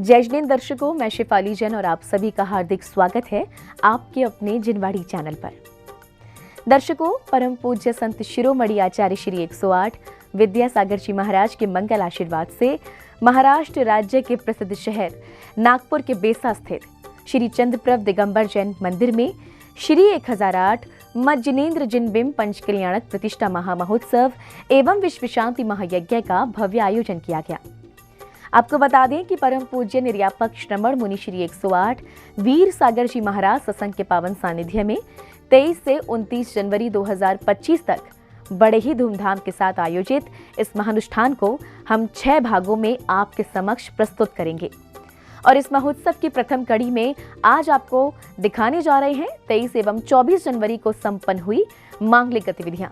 जय जिनेंद्र दर्शकों, मैं शेफाली जैन और आप सभी का हार्दिक स्वागत है आपके अपने जिनवाड़ी चैनल पर। दर्शकों, परम पूज्य संत शिरोमणि आचार्य श्री 108 विद्यासागर जी महाराज के मंगल आशीर्वाद से महाराष्ट्र राज्य के प्रसिद्ध शहर नागपुर के बेसा स्थित श्री चंद्रप्रभ दिगंबर जैन मंदिर में श्री 1008 मत जिनेंद्र जिनबिंब पंचकल्याणक प्रतिष्ठा महामहोत्सव एवं विश्व शांति महायज्ञ का भव्य आयोजन किया गया। आपको बता दें कि परम पूज्य निर्यापक श्रमण मुनि श्री 108 वीर सागर जी महाराज सत्संग के पावन सानिध्य में 23 से 29 जनवरी 2025 तक बड़े ही धूमधाम के साथ आयोजित इस महानुष्ठान को हम 6 भागों में आपके समक्ष प्रस्तुत करेंगे। और इस महोत्सव की प्रथम कड़ी में आज आपको दिखाने जा रहे हैं 23 एवं 24 जनवरी को संपन्न हुई मांगलिक गतिविधियां।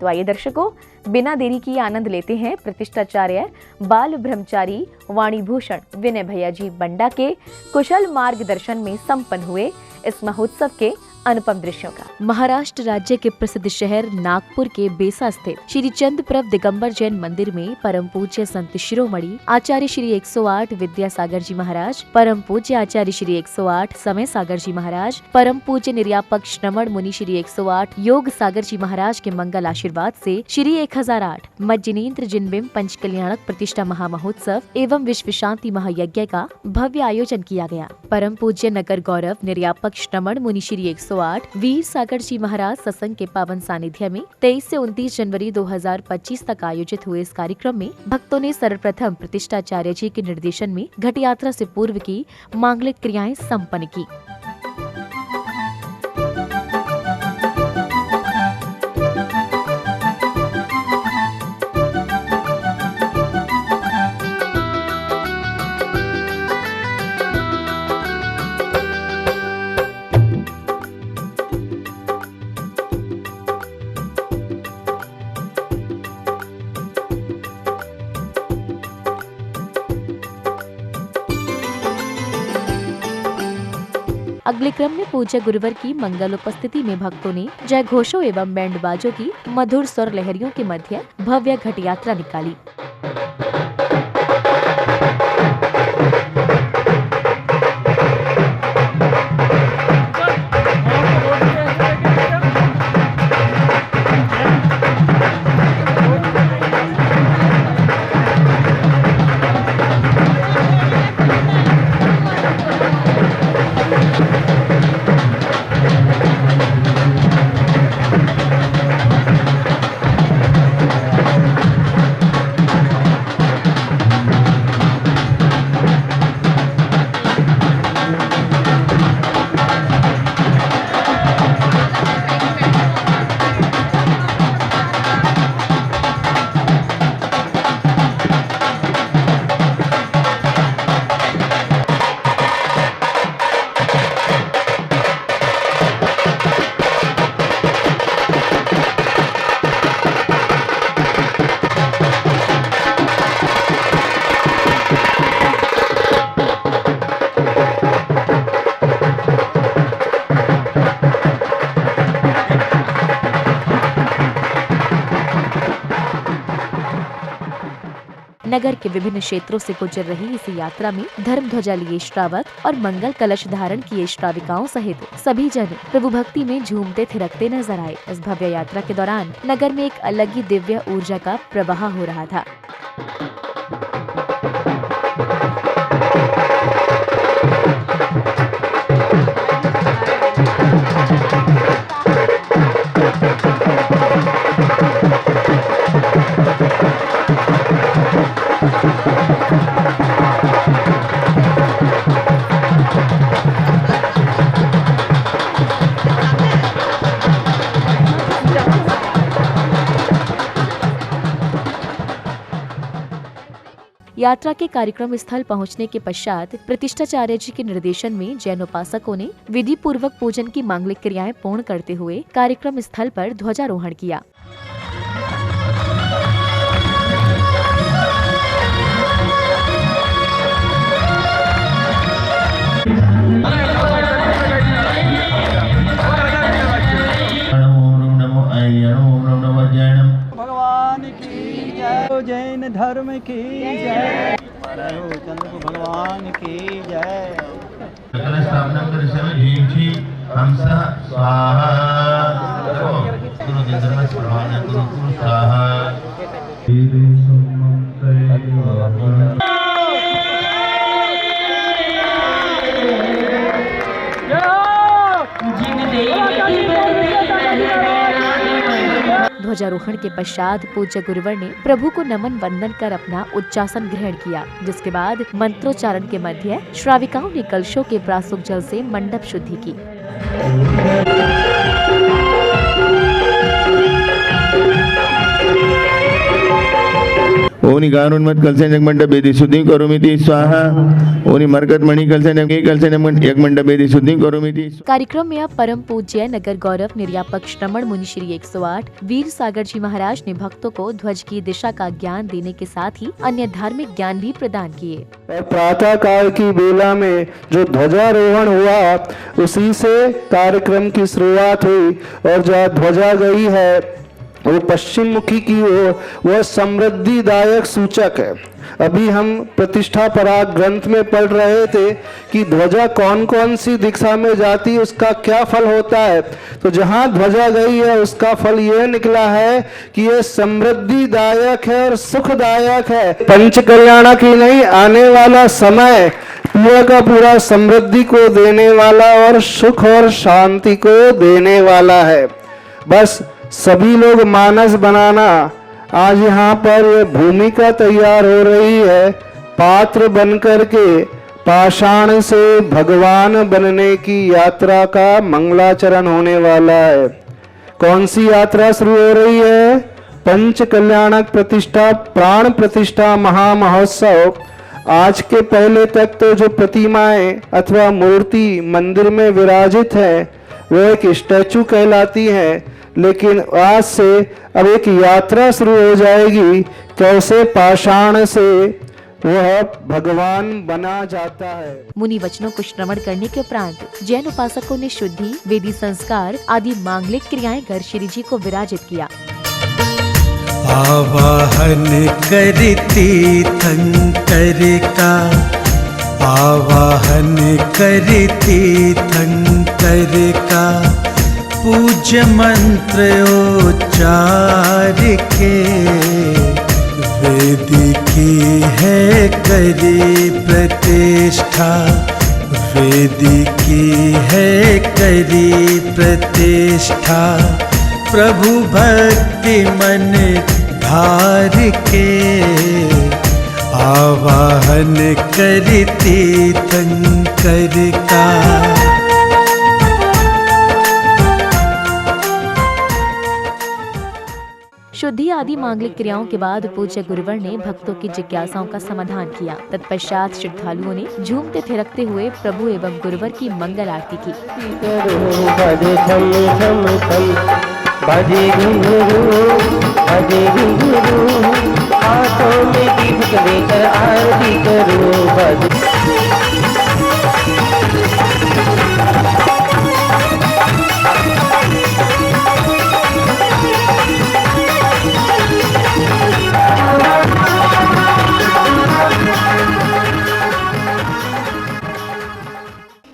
तो आइए दर्शकों, बिना देरी किए आनंद लेते हैं प्रतिष्ठाचार्य बाल ब्रह्मचारी वाणीभूषण विनय भैया जी बंडा के कुशल मार्गदर्शन में संपन्न हुए इस महोत्सव के अनुपम दृश्यों का। महाराष्ट्र राज्य के प्रसिद्ध शहर नागपुर के बेसा स्थित श्री चंद्रप्रभ दिगंबर जैन मंदिर में परम पूज्य संत शिरोमणि आचार्य श्री 108 विद्यासागर जी महाराज, परम पूज्य आचार्य श्री 108 समय सागर जी महाराज, परम पूज्य निर्यापक श्रमण मुनि श्री 108 योग सागर जी महाराज के मंगल आशीर्वाद से श्री 1008 मत जिनेंद्र जिनबिंब पंचकल्याणक प्रतिष्ठा महामहोत्सव एवं विश्व शांति महायज्ञ का भव्य आयोजन किया गया। परम पूज्य नगर गौरव निर्यापक श्रमण मुनि श्री 108 वीर सागर जी महाराज सत्संग के पावन सानिध्य में 23 से 29 जनवरी 2025 तक आयोजित हुए इस कार्यक्रम में भक्तों ने सर्वप्रथम प्रतिष्ठाचार्य जी के निर्देशन में घट यात्रा से पूर्व की मांगलिक क्रियाएं संपन्न की। अगले क्रम में पूज्य गुरुवर की मंगल उपस्थिति में भक्तों ने जय घोषों एवं बैंड बाजों की मधुर स्वर लहरियों के मध्य भव्य घट यात्रा निकाली। नगर के विभिन्न क्षेत्रों से गुजर रही इस यात्रा में धर्म ध्वजा लिए श्रावक और मंगल कलश धारण किए श्राविकाओं सहित सभी जन प्रभु भक्ति में झूमते थिरकते नजर आए। इस भव्य यात्रा के दौरान नगर में एक अलग ही दिव्य ऊर्जा का प्रवाह हो रहा था। यात्रा के कार्यक्रम स्थल पहुंचने के पश्चात प्रतिष्ठाचार्य जी के निर्देशन में जैन उपासकों ने विधि पूर्वक पूजन की मांगलिक क्रियाएं पूर्ण करते हुए कार्यक्रम स्थल पर ध्वजारोहण किया। जैन धर्म की जय। चंद्र भगवान की जय। स्थापना कर समय लीची हमसा स्वाहा गुरु देवता स्वाहा गुरु स्वाहा ध्वजारोहण के पश्चात पूज्य गुरुवर ने प्रभु को नमन वंदन कर अपना उच्चासन ग्रहण किया, जिसके बाद मंत्रोच्चारण के मध्य श्राविकाओं ने कलशों के प्रासूक जल से मंडप शुद्धि की। ओनि गारुन्मत कलशेन मंडप बेदी शुद्धि करोमिति स्वाहा ओनि मरकत मणि कलशेन एक मंडप बेदी शुद्धि करोमिति। कार्यक्रम में अब परम पूज्य नगर गौरव निर्यापक श्रमण मुनि श्री 108 वीर सागर जी महाराज ने भक्तों को ध्वज की दिशा का ज्ञान देने के साथ ही अन्य धार्मिक ज्ञान भी प्रदान किए। और प्रातः काल की बेला में जो ध्वजारोहण हुआ उसी से कार्यक्रम की शुरुआत हुई और जो ध्वजा गई है वो पश्चिम मुखी की ओर, वह समृद्धिदायक सूचक है। अभी हम प्रतिष्ठा पराग ग्रंथ में पढ़ रहे थे कि ध्वजा कौन कौन सी दिशा में जाती उसका क्या फल होता है। तो जहाँ ध्वजा गई है उसका फल यह निकला है कि यह समृद्धिदायक है और सुखदायक है। पंच कल्याणक ही नहीं, आने वाला समय पूरा का पूरा समृद्धि को देने वाला और सुख और शांति को देने वाला है। बस सभी लोग मानस बनाना। आज यहाँ पर ये भूमिका तैयार हो रही है, पात्र बनकर के पाषाण से भगवान बनने की यात्रा का मंगलाचरण होने वाला है। कौन सी यात्रा शुरू हो रही है? पंच कल्याणक प्रतिष्ठा प्राण प्रतिष्ठा महामहोत्सव। आज के पहले तक तो जो प्रतिमाएं अथवा मूर्ति मंदिर में विराजित है वो एक स्टैचू कहलाती है, लेकिन आज से अब एक यात्रा शुरू हो जाएगी, कैसे पाषाण से वह भगवान बना जाता है। मुनि वचनों को श्रवण करने के उपरांत जैन उपासकों ने शुद्धि, वेदी संस्कार आदि मांगलिक क्रियाएं कर श्री जी को विराजित किया। आवाहन करती थंकर का, आवाहन करती थंकर का, पूज्य मंत्र उच्चार के, वेदी की है करी प्रतिष्ठा, वेदी की है करी प्रतिष्ठा, प्रभु भक्ति मन धार के, आवाहन करती थंकर का। शुद्धि आदि मांगलिक क्रियाओं के बाद पूज्य गुरुवर ने भक्तों की जिज्ञासाओं का समाधान किया। तत्पश्चात श्रद्धालुओं ने झूमते थिरकते हुए प्रभु एवं गुरुवर की मंगल आरती की। हाथों में दीपक लेकर आरती करो।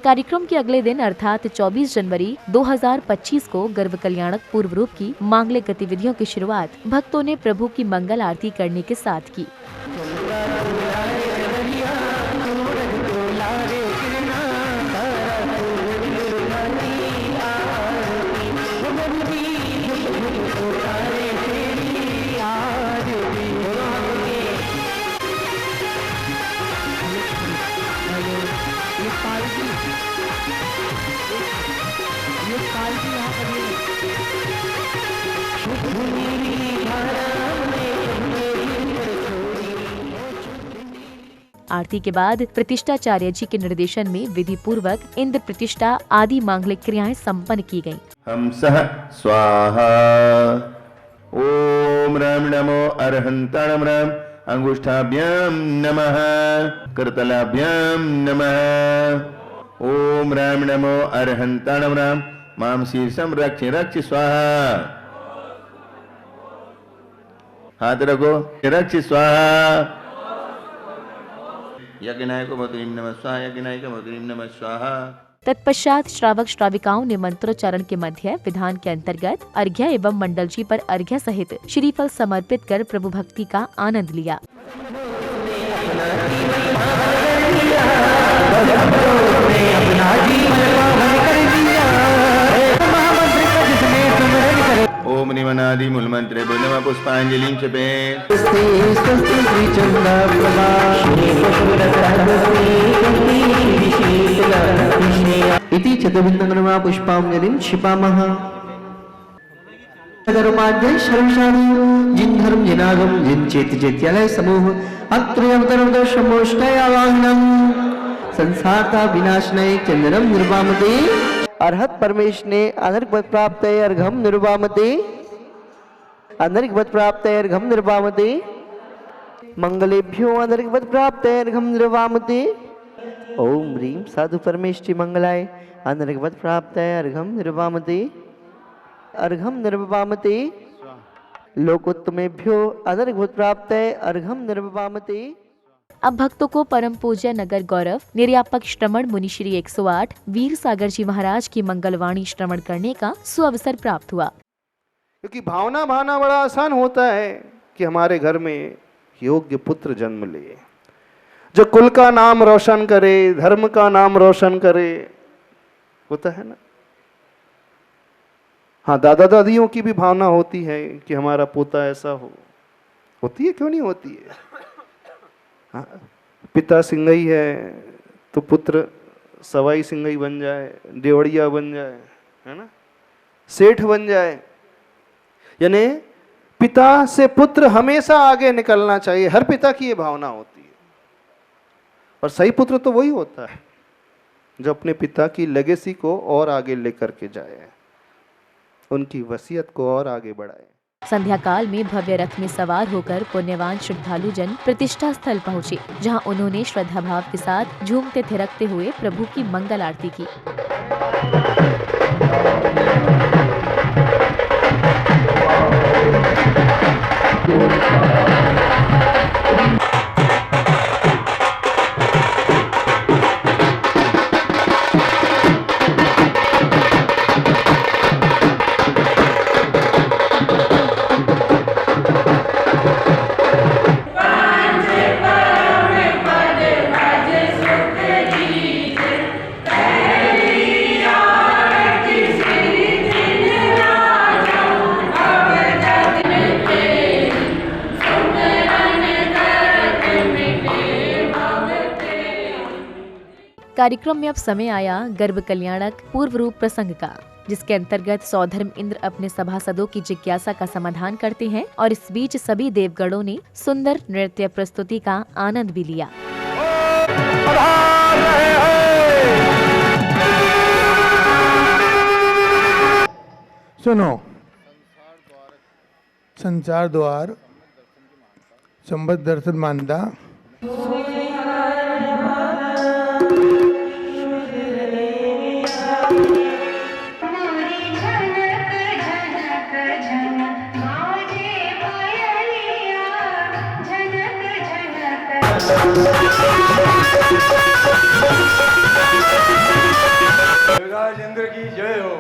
कार्यक्रम के अगले दिन अर्थात 24 जनवरी 2025 को गर्भ कल्याणक पूर्व रूप की मांगलिक गतिविधियों की शुरुआत भक्तों ने प्रभु की मंगल आरती करने के साथ की। आरती के बाद प्रतिष्ठाचार्य जी के निर्देशन में विधि पूर्वक इंद्र प्रतिष्ठा आदि मांगलिक क्रियाएं संपन्न की गयी। हमसः स्वाहा। ओम राम नमो अर्हन्ताणं राम, अंगुष्ठाभ्यां नमः, करतलाभ्यां नमः। ओम राम नमो अर्हन्ताणं राम, मां शीर्षं रक्ष रक्ष स्वाहा। हाथ रखो, रक्ष स्वाहा। यज्ञनाय को मधुरीम नमः स्वाहा, यज्ञनाय को मधुरीम नमः स्वाहा। तत्पश्चात श्रावक श्राविकाओं ने मंत्रोच्चारण के मध्य विधान के अंतर्गत अर्घ्य एवं मंडल जी पर अर्घ्य सहित श्रीफल समर्पित कर प्रभु भक्ति का आनंद लिया। ओम निमनादि मूल मंत्रे नमः पुष्पांजलि जपे। इति चतुर्विंदनमा पुष्पांजलिं क्षिपामः। नगरोपाध्याय शर्मशाली जिन धर्म जिनागम जिन चेत चैत्यालय समूह अत्रयवतरवत समोष्टयावाहनम संसारता विनाशनय चंदनम निर्वामते अर्हत परमेश ने अनर्घवत प्राप्त अर्घम निर्वामते अनर्घवत प्राप्त अर्घम निर्वामते मंगलेभ्यो अनर्घवत प्राप्त अर्घम निर्वामते ओम ह्रीं साधु परमेष्टि मंगलाय अनर्घवत प्राप्त अर्घम निर्वामते अर्घम निर्वामते लोकोत्तमेभ्यो अनर्घवत प्राप्त अर्घम निर्वामते। अब भक्तों को परम पूज्य नगर गौरव निर्यापक श्रमण मुनि श्री 108 वीर सागर जी महाराज की मंगलवाणी श्रवण करने का सुअवसर प्राप्त हुआ। क्योंकि भावना भाना बड़ा आसान होता है कि हमारे घर में योग्य पुत्र जन्म ले, जो कुल का नाम रोशन करे, धर्म का नाम रोशन करे, होता है ना। हाँ, दादा दादियों की भी भावना होती है कि हमारा पोता ऐसा हो, होती है, क्यों नहीं होती है। हाँ, पिता सिंगई है तो पुत्र सवाई सिंगई बन जाए, देवड़िया बन जाए, है ना, सेठ बन जाए। यानी पिता से पुत्र हमेशा आगे निकलना चाहिए, हर पिता की ये भावना होती है। और सही पुत्र तो वही होता है जो अपने पिता की लेगेसी को और आगे लेकर के जाए, उनकी वसीयत को और आगे बढ़ाए। संध्या काल में भव्य रथ में सवार होकर पुण्यवान श्रद्धालु जन प्रतिष्ठा स्थल पहुँचे, जहाँ उन्होंने श्रद्धा भाव के साथ झूमते थिरकते हुए प्रभु की मंगल आरती की। कार्यक्रम में अब समय आया गर्भ कल्याणक पूर्व रूप प्रसंग का, जिसके अंतर्गत सौधर्म इंद्र अपने सभासदों की जिज्ञासा का समाधान करते हैं और इस बीच सभी देवगणों ने सुंदर नृत्य प्रस्तुति का आनंद भी लिया। सुनो, संसार द्वार संबत दर्शन मानदा देवराज इंद्र की जय हो।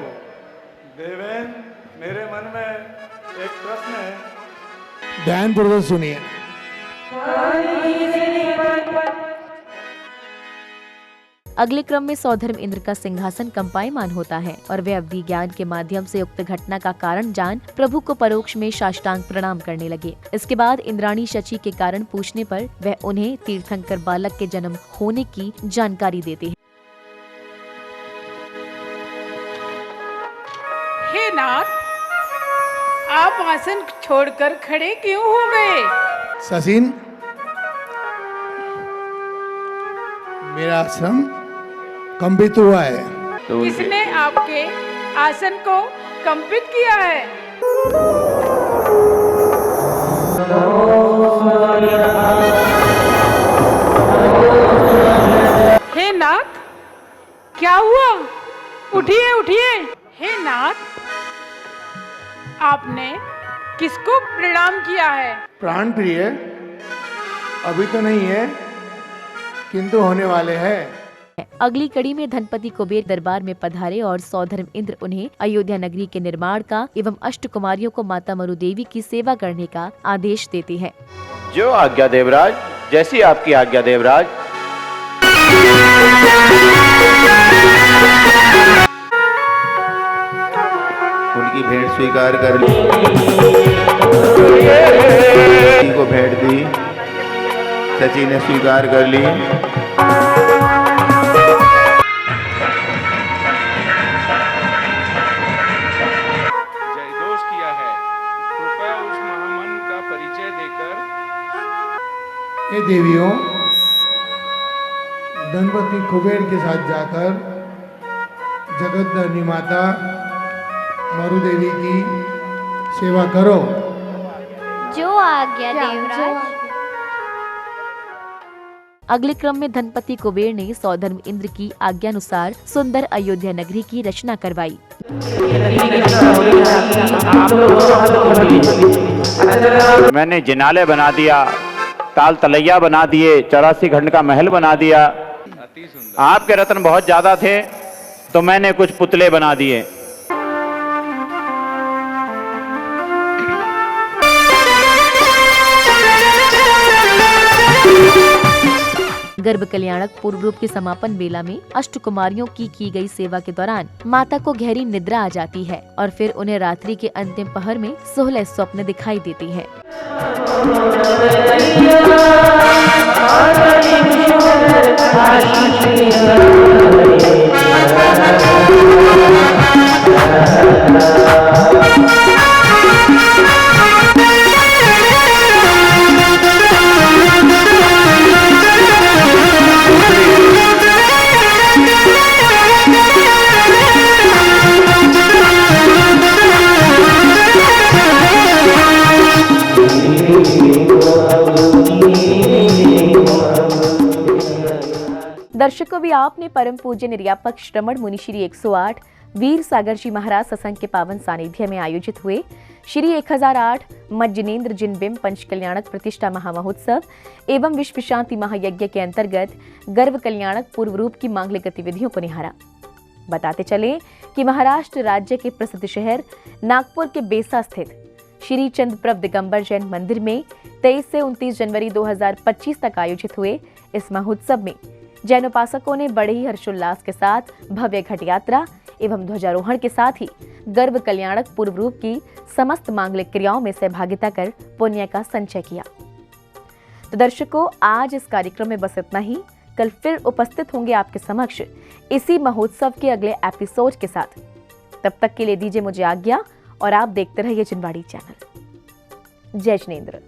देवेन, मेरे मन में एक प्रश्न है। ध्यानपूर्वक सुनिए। अगले क्रम में सौधर्म इंद्र का सिंहासन कंपायमान होता है और वे अवधि ज्ञान के माध्यम से उक्त घटना का कारण जान प्रभु को परोक्ष में साष्टांग प्रणाम करने लगे। इसके बाद इंद्राणी शची के कारण पूछने पर वह उन्हें तीर्थंकर बालक के जन्म होने की जानकारी देते हैं। हे नाथ, आप आसन छोड़कर खड़े क्यों हो गए? ससीन, मेरा आश्रम कंपित हुआ है। किसने आपके आसन को कंपित किया है? हे नाथ, क्या हुआ? उठिए उठिए। हे नाथ, आपने किसको प्रणाम किया है? प्राण प्रिय, अभी तो नहीं है, किंतु होने वाले हैं। अगली कड़ी में धनपति कुबेर दरबार में पधारे और सौधर्म इंद्र उन्हें अयोध्या नगरी के निर्माण का एवं अष्ट कुमारियों को माता मरु देवी की सेवा करने का आदेश देती है। जो आज्ञा देवराज, जैसी आपकी आज्ञा देवराज। उनकी भेंट स्वीकार कर ली, को भेंट दी, सची ने स्वीकार कर ली। जयदोष किया है, कृपया उस महामन का परिचय देकर। हे देवियों, धनपति कुबेर के साथ जाकर जगतधनी माता मरु देवी की सेवा करो। जो आज्ञा देवराज। अगले क्रम में धनपति कुबेर ने सौधर्म इंद्र की आज्ञानुसार सुंदर अयोध्या नगरी की रचना करवाई। मैंने जिनाले बना दिया, ताल तलैया बना दिए, 84 खंड का महल बना दिया। आपके रत्न बहुत ज्यादा थे तो मैंने कुछ पुतले बना दिए। गर्भ कल्याणक पूर्व रूप के समापन बेला में अष्ट कुमारियों की गई सेवा के दौरान माता को गहरी निद्रा आ जाती है और फिर उन्हें रात्रि के अंतिम पहर में सोहले स्वप्न दिखाई देती है। दर्शकों, भी आपने परम पूज्य निर्यापक श्रमण मुनि श्री 108 वीर सागर जी महाराज सत्संग के पावन सानिध्य में आयोजित हुए श्री 1008 मज्जनेन्द्र जिनबिंब पंच कल्याणक प्रतिष्ठा महामहोत्सव एवं विश्व शांति महायज्ञ के अंतर्गत गर्भ कल्याणक पूर्व रूप की मांगलिक गतिविधियों को निहारा। बताते चले कि महाराष्ट्र राज्य के प्रसिद्ध शहर नागपुर के बेसा स्थित श्री चंद्रप्रभ दिगंबर जैन मंदिर में 23 से 29 जनवरी 2025 तक आयोजित हुए इस महोत्सव में जैन उपासकों ने बड़े ही हर्षोल्लास के साथ भव्य घट यात्रा एवं ध्वजारोहण के साथ ही गर्भ कल्याणक पूर्व रूप की समस्त मांगलिक क्रियाओं में सहभागिता कर पुण्य का संचय किया। तो दर्शकों, आज इस कार्यक्रम में बस इतना ही। कल फिर उपस्थित होंगे आपके समक्ष इसी महोत्सव के अगले एपिसोड के साथ। तब तक के लिए दीजिए मुझे आज्ञा और आप देखते रहिए जिनवाड़ी चैनल। जय जिनेंद्र।